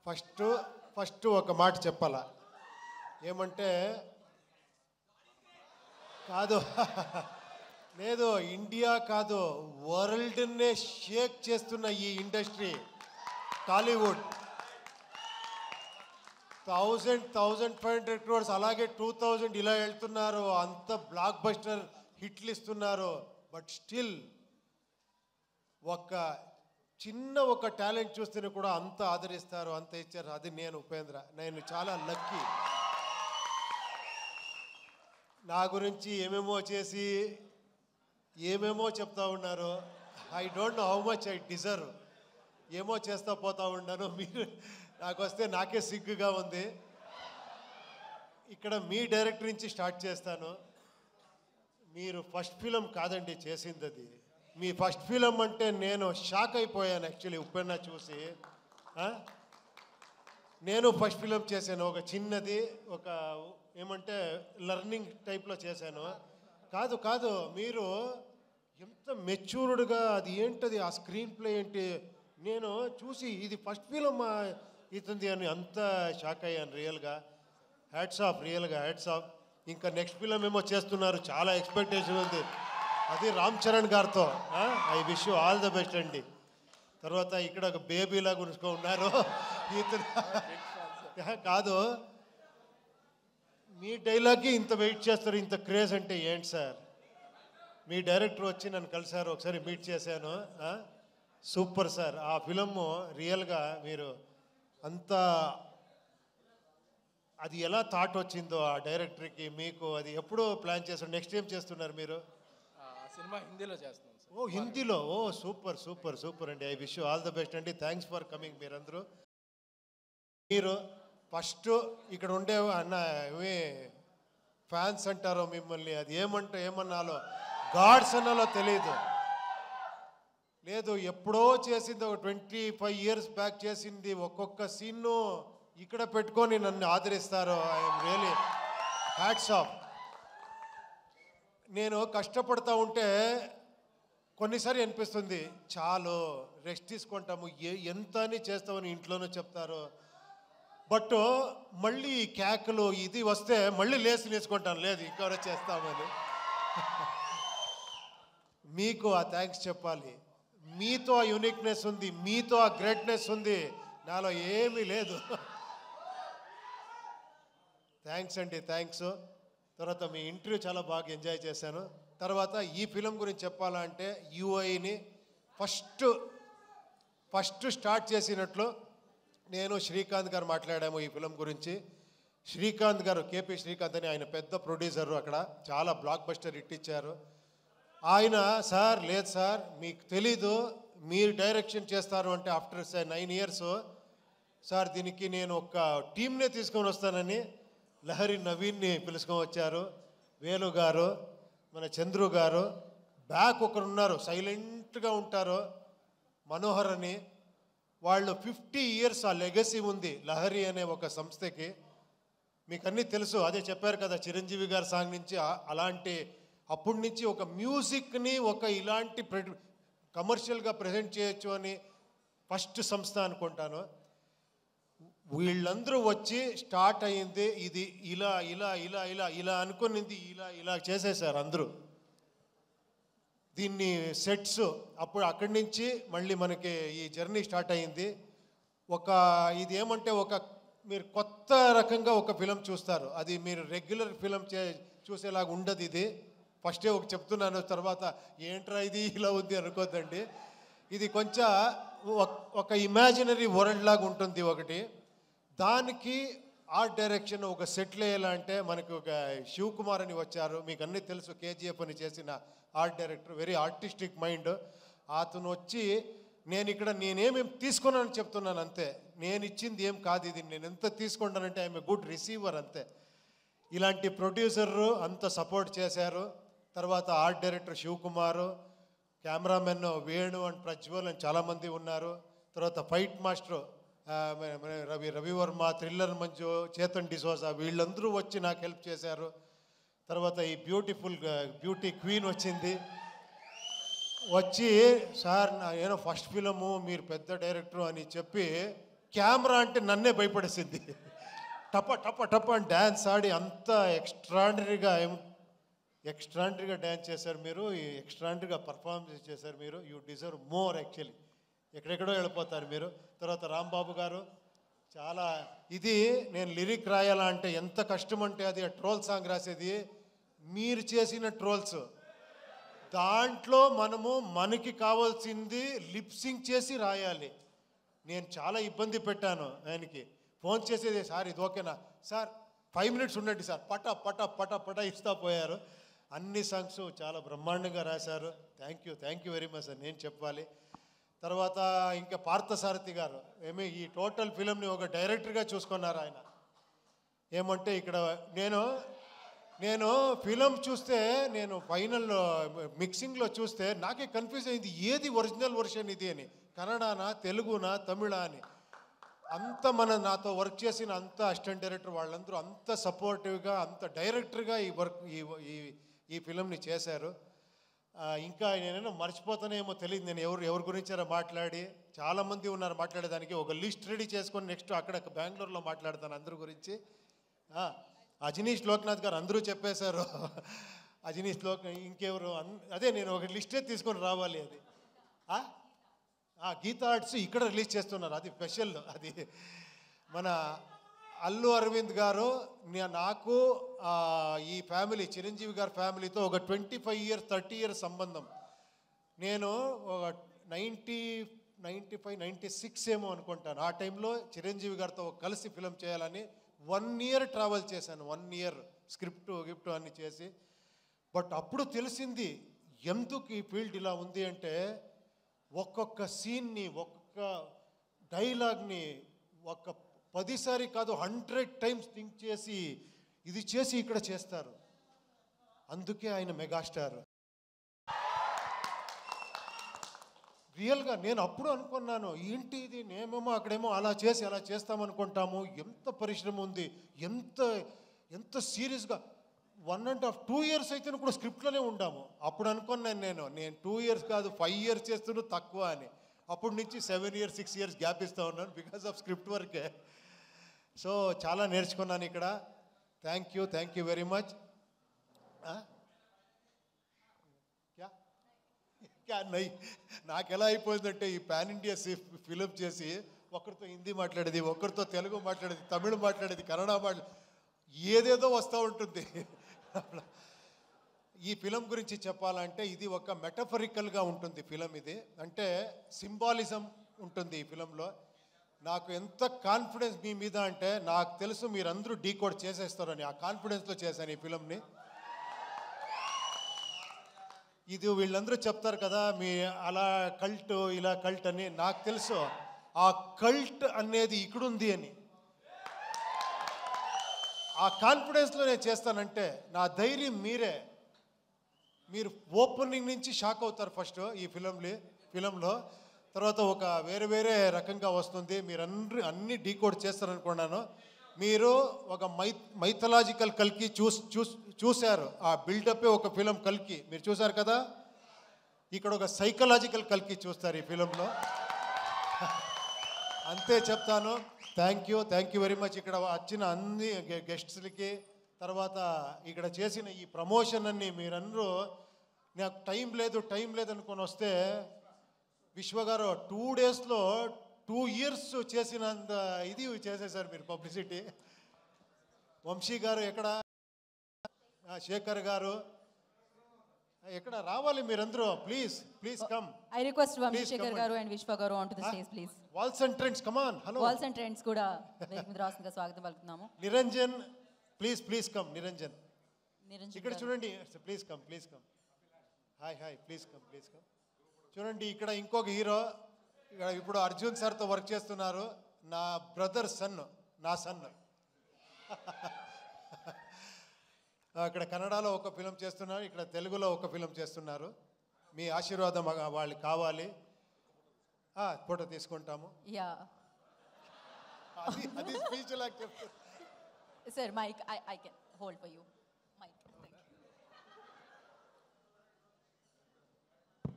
First first ఒక మాట చెప్పాలా ఏమంటే కాదు లేదు ఇండియా కాదు వరల్డ్నే షేక్ చేస్తున్న ఈ ఇండస్ట్రీ టాలీవుడ్ 1500 crores అలాగే 2000 ఇలా వెళ్తున్నారు అంత బ్లాక్ బస్టర్ హిట్లు ఇస్తున్నారు బట్ స్టిల్ ఒక చిన్న ఒక టాలెంట్ చూస్తేనే కూడా అంత ఆదరిస్తారు అంత ఇచ్చారు అది నేను ఉపేంద్ర నేను చాలా లక్కీ నా గురించి ఏమేమో చేసి ఏమేమో చెప్తా ఉన్నారు I don't know how much I deserve ఏమో చేస్తా పోతా ఉన్నాను మీరు నాకు వస్తే నాకే సిగ్గుగా ఉంది ఇక్కడ మీ డైరెక్టర్ నుంచి స్టార్ట్ చేస్తాను మీరు ఫస్ట్ ఫిలం కాదండి చేసింది అది మీ ఫస్ట్ ఫిలం అంటే నేను షాక్ అయిపోయాను యాక్చువల్లీ ఉప్పెన్న చూసి నేను ఫస్ట్ ఫిలం చేశాను ఒక చిన్నది ఒక ఏమంటే లర్నింగ్ టైప్లో చేశాను కాదు కాదు మీరు ఎంత మెచ్యూర్డ్గా అది ఏంటది ఆ స్క్రీన్ ప్లే ఏంటి నేను చూసి ఇది ఫస్ట్ ఫిలం ఇతుంది అని అంత షాక్ అయ్యాను రియల్గా హ్యాట్స్ ఆఫ్ రియల్గా హ్యాట్స్ ఆఫ్ ఇంకా నెక్స్ట్ ఫిలం ఏమో చేస్తున్నారు చాలా ఎక్స్పెక్టేషన్ ఉంది అది రామ్ చరణ్ గారితో I wish you all the best అండి తర్వాత ఇక్కడ ఒక బేబీలా గురించి ఉన్నారు కాదు మీ డైలాగ్కి ఇంత వెయిట్ చేస్తారు ఇంత క్రేజ్ అంటే ఏంటి సార్ మీ డైరెక్టర్ వచ్చి నన్ను కలిసారు ఒకసారి మీట్ చేశాను సూపర్ సార్ ఆ ఫిలము రియల్గా మీరు అంత అది ఎలా థాట్ వచ్చిందో ఆ డైరెక్టర్కి మీకు అది ఎప్పుడు ప్లాన్ చేస్తారు నెక్స్ట్ ఏం చేస్తున్నారు మీరు సినిమా హిందీలో చేస్తాం ఓ హిందీలో ఓ సూపర్ సూపర్ సూపర్ అండి I wish you all the best అండి థ్యాంక్స్ ఫర్ కమింగ్ మీరందరూ మీరు ఫస్ట్ ఇక్కడ ఉండే అన్న ఏమి ఫ్యాన్స్ అంటారో మిమ్మల్ని అది ఏమన్నాలో గాడ్స్ అన్నాలో తెలియదు లేదు ఎప్పుడో చేసింది ఒక 25 years బ్యాక్ చేసింది ఒక్కొక్క సీన్ను ఇక్కడ పెట్టుకొని నన్ను ఆదరిస్తారు ఐఎమ్ రియలీ హ్యాట్స్ ఆఫ్ నేను కష్టపడతా ఉంటే కొన్నిసారి అనిపిస్తుంది చాలు రెస్ట్ తీసుకుంటాము ఎంత అని చేస్తామని ఇంట్లోనూ చెప్తారు బట్ మళ్ళీ కేకలు ఇది వస్తే మళ్ళీ లేచి నేర్చుకుంటాను లేదు ఇంకెవరో చేస్తామని మీకు ఆ థ్యాంక్స్ చెప్పాలి మీతో ఆ యూనిక్నెస్ ఉంది మీతో ఆ గ్రేట్నెస్ ఉంది నాలో ఏమీ లేదు థ్యాంక్స్ అండి థ్యాంక్స్ తర్వాత మీ ఇంటర్వ్యూ చాలా బాగా ఎంజాయ్ చేశాను తర్వాత ఈ ఫిలం గురించి చెప్పాలంటే యూఐని ఫస్ట్ స్టార్ట్ చేసినట్లు నేను శ్రీకాంత్ గారు మాట్లాడాము ఈ ఫిలం గురించి శ్రీకాంత్ గారు కేపీ శ్రీకాంత్ అని ఆయన పెద్ద ప్రొడ్యూసరు అక్కడ చాలా బ్లాక్ బస్టర్ హిట్ ఇచ్చారు ఆయన సార్ లేదు సార్ మీకు తెలీదు మీరు డైరెక్షన్ చేస్తారు అంటే ఆఫ్టర్ 9 years సార్ దీనికి నేను ఒక టీంనే తీసుకొని వస్తానని లహరి నవీన్ని పిలుచుకొని వచ్చారు వేలు గారు మన చంద్రు గారు బ్యాక్ ఒకరు ఉన్నారు సైలెంట్గా ఉంటారు మనోహర్ అని వాళ్ళు 50 years ఆ లెగసీ ఉంది లహరి అనే ఒక సంస్థకి మీకు అన్నీ తెలుసు అదే చెప్పారు కదా చిరంజీవి గారి సాంగ్ నుంచి అలాంటి అప్పటి నుంచి ఒక మ్యూజిక్ని ఒక ఇలాంటి కమర్షియల్గా ప్రజెంట్ చేయొచ్చు అని ఫస్ట్ సంస్థ అనుకుంటాను వీళ్ళందరూ వచ్చి స్టార్ట్ అయ్యింది ఇది ఇలా ఇలా ఇలా ఇలా ఇలా అనుకునింది ఇలా ఇలా చేసేసారు అందరూ దీన్ని సెట్స్ అప్పుడు అక్కడి నుంచి మళ్ళీ మనకి ఈ జర్నీ స్టార్ట్ అయ్యింది ఇది ఏమంటే మీరు కొత్త రకంగా ఒక ఫిలం చూస్తారు అది మీరు రెగ్యులర్ ఫిలం చూసేలాగా ఉండదు ఇది ఫస్టే చెప్తున్నాను తర్వాత ఏంట్రా ఇది ఇలా ఉంది అనుకోద్దండి ఇది కొంచెం ఒక ఇమాజినరీ వరల్డ్ లాగా ఉంటుంది ఒకటి దానికి ఆర్ట్ డైరెక్షన్ ఒక సెటిల్ అయ్యేలాంటే మనకు ఒక శివకుమార్ అని వచ్చారు మీకు అన్నీ తెలుసు కేజీఎఫ్ అని చేసిన art director very artistic mind అతను వచ్చి నేనేమేమి తీసుకున్నానని చెప్తున్నాను అంతే నేను ఇచ్చింది ఏం కాదు ఇది నేను ఎంత తీసుకుంటానంటే ఐఎమ్ ఏ గుడ్ రిసీవర్ అంతే ఇలాంటి ప్రొడ్యూసర్ అంత సపోర్ట్ చేశారు తర్వాత art director Shivakumar cameraman Venu and Prajwal అని చాలామంది ఉన్నారు తర్వాత fight master Ravi Varma thriller Manju Chetan D'Souza వీళ్ళందరూ వచ్చి నాకు హెల్ప్ చేశారు తర్వాత ఈ బ్యూటీ క్వీన్ వచ్చింది వచ్చి సార్ ఏదో ఫస్ట్ ఫిలము మీరు పెద్ద డైరెక్టర్ అని చెప్పి కెమెరా అంటే నన్నే భయపడేసింది. టప టప టప అని డ్యాన్స్ ఆడి అంత ఎక్స్ట్రాండరీగా డ్యాన్స్ చేశారు మీరు, ఎక్స్ట్రాండరీగా పర్ఫార్మెన్స్ చేశారు మీరు. You deserve more actually. ఎక్కడెక్కడో వెళ్ళిపోతారు మీరు. తర్వాత రాంబాబు గారు చాలా ఇది నేను లిరిక్ రాయాలా అంటే ఎంత కష్టం అంటే అది ట్రోల్ సాంగ్ రాసేది మీరు చేసిన ట్రోల్స్. దాంట్లో మనకి కావాల్సింది లిప్సింగ్ చేసి రాయాలి. నేను చాలా ఇబ్బంది పెట్టాను ఆయనకి. ఫోన్ చేసేది, సార్ ఇది ఓకేనా సార్, 5 minutes ఉండండి సార్, పట పట పట పట ఇస్తా పోయారు. అన్ని సాంగ్స్ చాలా బ్రహ్మాండంగా రాశారు. Thank you very much sir నేను చెప్పాలి. తర్వాత ఇంకా పార్థసారథి గారు ఈ టోటల్ ఫిలింని ఒక డైరెక్టర్గా చూసుకున్నారు ఆయన. ఏమంటే ఇక్కడ నేను ఫిలం చూస్తే, నేను ఫైనల్ మిక్సింగ్లో చూస్తే నాకే కన్ఫ్యూజ్ అయింది ఏది ఒరిజినల్ వర్షన్ ఇది అని, కన్నడనా తెలుగునా తమిళా అని. అంత నాతో వర్క్ చేసిన అంత అసిస్టెంట్ డైరెక్టర్ వాళ్ళందరూ అంత సపోర్టివ్గా అంత డైరెక్టర్గా ఈ ఫిలంని చేశారు. ఇంకా నేనేమో మర్చిపోతానేమో తెలియదు, నేను ఎవరి గురించారో మాట్లాడి, చాలామంది ఉన్నారు మాట్లాడేదానికి. ఒక లిస్ట్ రెడీ చేసుకొని నెక్స్ట్ అక్కడ బెంగళూరులో మాట్లాడతాను అందరి గురించి. అజనీష్ లోక్నాథ్ గారు అందరూ చెప్పేశారు. అజనీష్ ఇంకెవరు అదే నేను ఒక లిస్టే తీసుకొని రావాలి. అది గీతా ఆర్ట్స్ ఇక్కడ రిలీజ్ చేస్తున్నారు, అది స్పెషల్. అది మన అల్లు అరవింద్ గారు నాకు ఈ ఫ్యామిలీ చిరంజీవి గారి ఫ్యామిలీతో ఒక 25 years 30 years సంబంధం. నేను ఒక 95 96 ఏమో అనుకుంటాను. ఆ టైంలో చిరంజీవి గారితో కలిసి ఫిలం చేయాలని 1 year ట్రావెల్ చేశాను. 1 year స్క్రిప్ట్ గిఫ్ట్ అన్నీ చేసి. బట్ అప్పుడు తెలిసింది ఎందుకు ఈ ఫీల్డ్ ఇలా ఉంది అంటే, ఒక్కొక్క సీన్ని ఒక్కొక్క డైలాగ్ని 10 సారి కాదు 100 times థింక్ చేసి ఇది చేసి ఇక్కడ చేస్తారు. అందుకే ఆయన మెగాస్టార్. రియల్గా నేను అప్పుడు అనుకున్నాను ఏంటి ఇది, నేమేమో అక్కడేమో అలా చేస్తామనుకుంటాము. ఎంత పరిశ్రమ ఉంది, ఎంత సీరియస్గా 1.5-2 years అయితే కూడా స్క్రిప్ట్లోనే ఉండాము. అప్పుడు అనుకున్నాను నేను 2 years కాదు 5 years చేస్తున్నా తక్కువ అని. అప్పటి నుంచి 7 years 6 years గ్యాప్ ఇస్తూ ఉన్నాను బికాస్ ఆఫ్ స్క్రిప్ట్ వర్కే. సో చాలా నేర్చుకున్నాను ఇక్కడ. Thank you very much. నాకు ఎలా అయిపోయిందంటే ఈ పాన్ ఇండియా ఫిలిం చేసి ఒకరితో హిందీ మాట్లాడేది, ఒకరితో తెలుగు మాట్లాడేది, తమిళ్ మాట్లాడేది, కన్నడ ఏదేదో వస్తూ ఉంటుంది. ఈ ఫిలం గురించి చెప్పాలంటే ఇది ఒక మెటఫరికల్గా ఉంటుంది ఫిలం. ఇది అంటే సింబాలిజం ఉంటుంది ఈ ఫిలంలో. నాకు ఎంత కాన్ఫిడెన్స్ మీ మీద అంటే, నాకు తెలుసు మీరందరూ డీకోడ్ చేసేస్తారని, ఆ కాన్ఫిడెన్స్లో చేశాను ఈ ఫిలంని. ఇది వీళ్ళందరూ చెప్తారు కదా మీ అలా కల్ట్ ఇలా కల్ట్ అని, నాకు తెలుసు ఆ కల్ట్ అనేది ఇక్కడుంది అని. ఆ కాన్ఫిడెన్స్లో నేను చేస్తానంటే నా ధైర్యం మీరు ఓపెనింగ్ నుంచి షాక్ అవుతారు ఫస్ట్ ఈ ఫిలంలో. తర్వాత ఒక వేరే రకంగా వస్తుంది. మీరందరూ అన్నీ డీకోడ్ చేస్తారనుకున్నాను. మీరు ఒక మైథలాజికల్ కల్కి చూశారు. ఆ బిల్డప్పే ఒక ఫిలం కల్కి మీరు చూశారు కదా. ఇక్కడ ఒక సైకలాజికల్ కల్కి చూస్తారు ఈ ఫిలంలో. అంతే చెప్తాను. Thank you very much. ఇక్కడ వచ్చిన అన్ని గెస్ట్స్లకి, తర్వాత ఇక్కడ చేసిన ఈ ప్రమోషన్ అన్ని మీరందరూ, నాకు టైం లేదు అనుకొని వస్తే విశ్వగారు 2 daysలో 2 years చేసినంత ఇది చేసేసారు మీరు పబ్లిసిటీ. వంశీ గారు ఎక్కడ, శేఖర్ గారు ఎక్కడ, రావాలి మీరందరూ. Please come. I request Vamshi Shekhar garu and Vishwa garu onto the stage please. Walls and Trends, come on. Hello. Walls and Trends kuda రాష్ట్రంగా స్వాగతం పలుకుతున్నాము. Niranjan please come. నిరంజన్ ఇక్కడ చూడండి. Please come. Hi please come. చూడండి ఇక్కడ ఇంకొక hero ఇప్పుడు అర్జున్ సార్తో వర్క్ చేస్తున్నారు. నా బ్రదర్ నా సన్. ఇక్కడ కన్నడలో ఒక ఫిలం చేస్తున్నారు, ఇక్కడ తెలుగులో ఒక ఫిలం చేస్తున్నారు. మీ ఆశీర్వాదం వాళ్ళకి కావాలి. ఫోటో తీసుకుంటాము. అది స్పీచ్ లాగా చెప్తారు. Sir, Mike, I can hold for you.